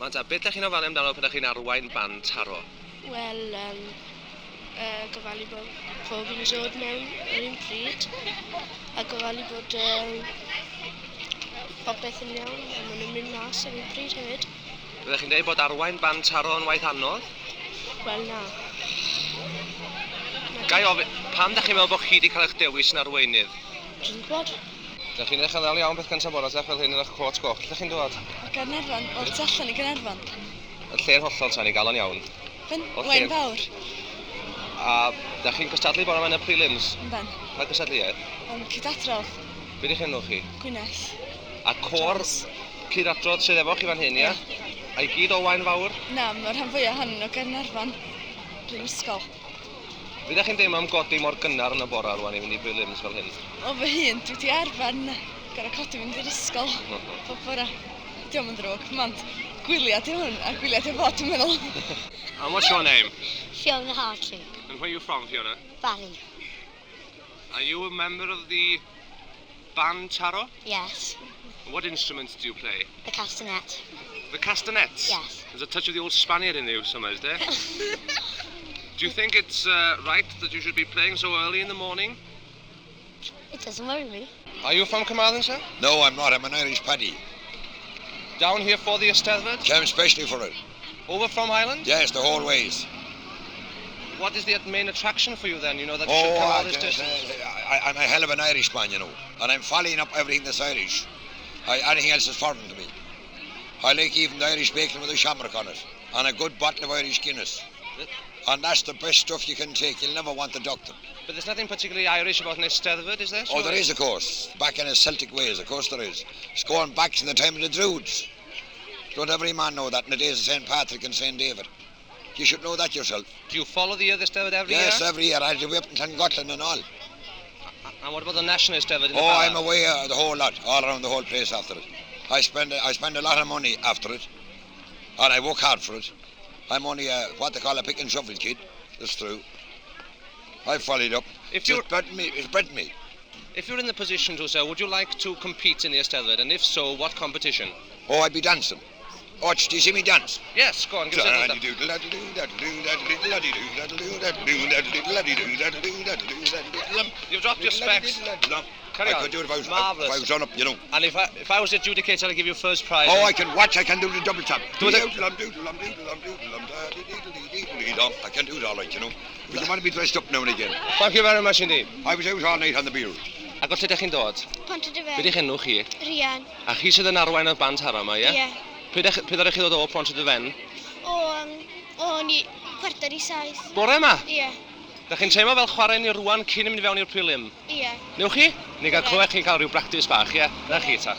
Ond ta, beth ydych chi'n ofalu amdano pan ydych chi'n arwain band taro? Wel, gofalu bod pob yn dod mewn yr un pryd, a gofalu bod popeth yn iawn, a maen nhw'n mynd mas ar un pryd hefyd. Byddech chi'n dweud bod arwain band taro yn waith anodd? Wel, na. Gai ofyn, pam ydych chi'n meddwl bod chi wedi cael eich dewis yn arweinydd? Dwi'n gwybod. Ydych chi'n edrych yn ddel iawn beth gyntaf bore, fel hyn yn eich cwrt goch. Ydych chi'n dod? O Gaernarfon, o'r tu allan i Gaernarfon. Y lle'n hollol ta'n ei galon iawn. Fe'n O'r Waun lle. Fawr. A ydych chi'n cystadlu bore yma yn y prelims? Yn ben. Pa cystadluaeth? Cydatrodd. Be ydych chi'n nhw chi? Gwyneth. A cor cydadrodd sydd efo chi fan hyn, ia? A i gyd o Waun Fawr? Na, mae'r rhan fwyaf hon o Gaernarfon. Rwy'n ysgol. Be ydych chi'n deimlo am godi mor gynnar yn y bore rwan i fynd i prelims fel hyn? O fy hun, dwi wedi arfan gorau codi fynd i'r ysgol. Pob bore. Diolch yn drwg, mond gwyliad yw hwn, a gwyliad yw fod, dwi'n meddwl. And what's your name? Fiona Hartley, And where are you from, Fiona? Bali. Are you a member of the band taro? Yes. What instruments do you play? The castanet. The castanets? Yes. There's a touch of the old Spaniard in you somewhere, is there? Do you think it's right that you should be playing so early in the morning? It doesn't worry me. Are you from Carmarthen, sir? No, I'm not. I'm an Irish paddy. Down here for the Eisteddfod? Came specially for it. Over from Ireland? Yes, the whole ways. What is the main attraction for you then? You know that you should come all this distance? I'm a hell of an Irishman, you know, and I'm following up everything that's Irish. Anything else is foreign to me. I like even the Irish bacon with a shamrock on it, and a good bottle of Irish Guinness. And that's the best stuff you can take. You'll never want the doctor. But there's nothing particularly Irish about an Eisteddfod, is there? Oh, there is, of course. Back in his Celtic ways, of course there is. It's going back to the time of the Druids. Don't every man know that in the days of St. Patrick and St. David? You should know that yourself. Do you follow the Eisteddfod every year? Yes, every year. I do up in Llangollen and all. And what about the National Eisteddfod in the Oh, Bala? I'm away the whole lot, all around the whole place after it. I spend a lot of money after it, and I work hard for it. I'm only what they call a pick and shovel kid. That's true. I followed up. If you're- It's bred me. If you're in the position to, sir, would you like to compete in the Eisteddfod? And if so, what competition? Oh, I'd be dancing. Oh, do you see me dance? Yes, go on, give us a You've dropped your specs. Carry on. I could do it if Marvellous. I was on up, you know. And if I was the adjudicator, I'd give you first prize. Oh, I can watch. I can do the double tap. Do it. I can do it all right, you know. But you want to be dressed up now and again. Thank you very much indeed. I was out all night on the beer. Ac os ydych chi'n dod, Pont y be ydych enw chi? Rian. A chi sydd yn arwain y band haro yma, ie? Ie. Pryd ydych chi ddod o Pont y Dyfen? O, ni kwarter i 7. Bore yma? Ie. Ydych chi'n teimlo fel chwarae ni rwan cyn yn mynd i fewn i'r prelim? Ie. Newch chi? Ni gael clywed chi'n cael rhyw bractis bach, ie? Na chi ta.